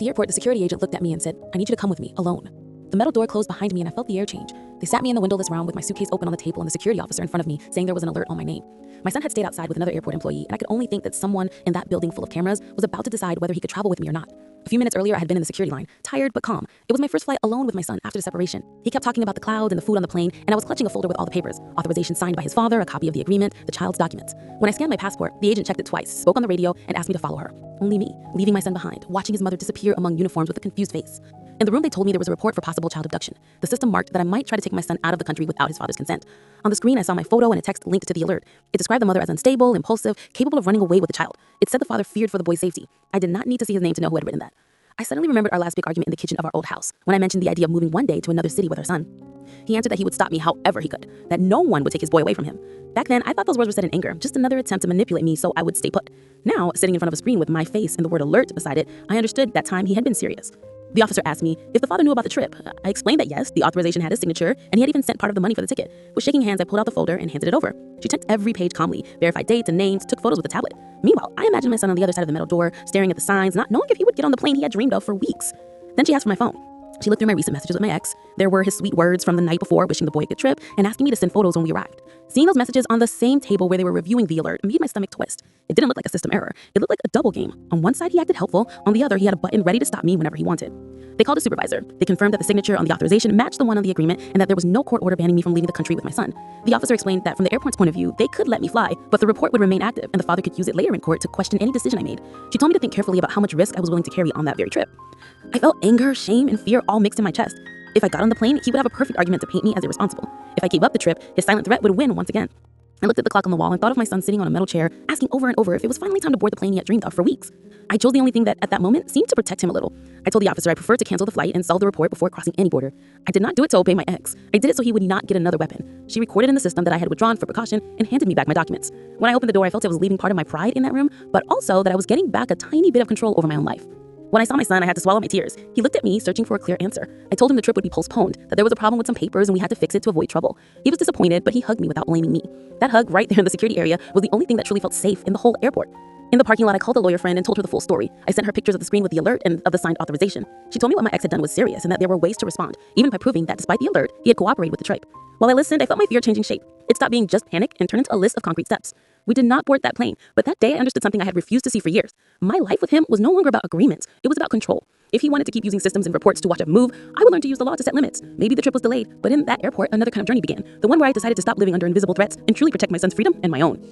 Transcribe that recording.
the airport, the security agent looked at me and said, "I need you to come with me, alone." The metal door closed behind me and I felt the air change. They sat me in the windowless room with my suitcase open on the table and the security officer in front of me saying there was an alert on my name. My son had stayed outside with another airport employee, and I could only think that someone in that building full of cameras was about to decide whether he could travel with me or not. A few minutes earlier, I had been in the security line, tired but calm. It was my first flight alone with my son after the separation. He kept talking about the clouds and the food on the plane, and I was clutching a folder with all the papers, authorization signed by his father, a copy of the agreement, the child's documents. When I scanned my passport, the agent checked it twice, spoke on the radio, and asked me to follow her. Only me, leaving my son behind, watching his mother disappear among uniforms with a confused face. In the room, they told me there was a report for possible child abduction. The system marked that I might try to take my son out of the country without his father's consent. On the screen, I saw my photo and a text linked to the alert. It described the mother as unstable, impulsive, capable of running away with the child. It said the father feared for the boy's safety. I did not need to see his name to know who had written that. I suddenly remembered our last big argument in the kitchen of our old house, when I mentioned the idea of moving one day to another city with our son. He answered that he would stop me however he could, that no one would take his boy away from him. Back then, I thought those words were said in anger, just another attempt to manipulate me so I would stay put. Now, sitting in front of a screen with my face and the word alert beside it, I understood that time he had been serious. The officer asked me if the father knew about the trip. I explained that yes, the authorization had his signature, and he had even sent part of the money for the ticket. With shaking hands, I pulled out the folder and handed it over. She checked every page calmly, verified dates and names, took photos with a tablet. Meanwhile, I imagined my son on the other side of the metal door, staring at the signs, not knowing if he would get on the plane he had dreamed of for weeks. Then she asked for my phone. She looked through my recent messages with my ex. There were his sweet words from the night before, wishing the boy a good trip, and asking me to send photos when we arrived. Seeing those messages on the same table where they were reviewing the alert made my stomach twist. It didn't look like a system error. It looked like a double game. On one side, he acted helpful. On the other, he had a button ready to stop me whenever he wanted. They called a supervisor. They confirmed that the signature on the authorization matched the one on the agreement and that there was no court order banning me from leaving the country with my son. The officer explained that from the airport's point of view, they could let me fly, but the report would remain active and the father could use it later in court to question any decision I made. She told me to think carefully about how much risk I was willing to carry on that very trip. I felt anger, shame, and fear all mixed in my chest. If I got on the plane, he would have a perfect argument to paint me as irresponsible. If I gave up the trip, his silent threat would win once again. I looked at the clock on the wall and thought of my son sitting on a metal chair, asking over and over if it was finally time to board the plane he had dreamed of for weeks. I chose the only thing that, at that moment, seemed to protect him a little. I told the officer I preferred to cancel the flight and solve the report before crossing any border. I did not do it to obey my ex. I did it so he would not get another weapon. She recorded in the system that I had withdrawn for precaution and handed me back my documents. When I opened the door, I felt I was leaving part of my pride in that room, but also that I was getting back a tiny bit of control over my own life. When I saw my son, I had to swallow my tears. He looked at me, searching for a clear answer. I told him the trip would be postponed, that there was a problem with some papers and we had to fix it to avoid trouble. He was disappointed, but he hugged me without blaming me. That hug right there in the security area was the only thing that truly felt safe in the whole airport. In the parking lot, I called a lawyer friend and told her the full story. I sent her pictures of the screen with the alert and of the signed authorization. She told me what my ex had done was serious and that there were ways to respond, even by proving that despite the alert, he had cooperated with the trip. While I listened, I felt my fear changing shape. It stopped being just panic and turned into a list of concrete steps. We did not board that plane, but that day I understood something I had refused to see for years. My life with him was no longer about agreements. It was about control. If he wanted to keep using systems and reports to watch a move, I would learn to use the law to set limits. Maybe the trip was delayed, but in that airport, another kind of journey began. The one where I decided to stop living under invisible threats and truly protect my son's freedom and my own.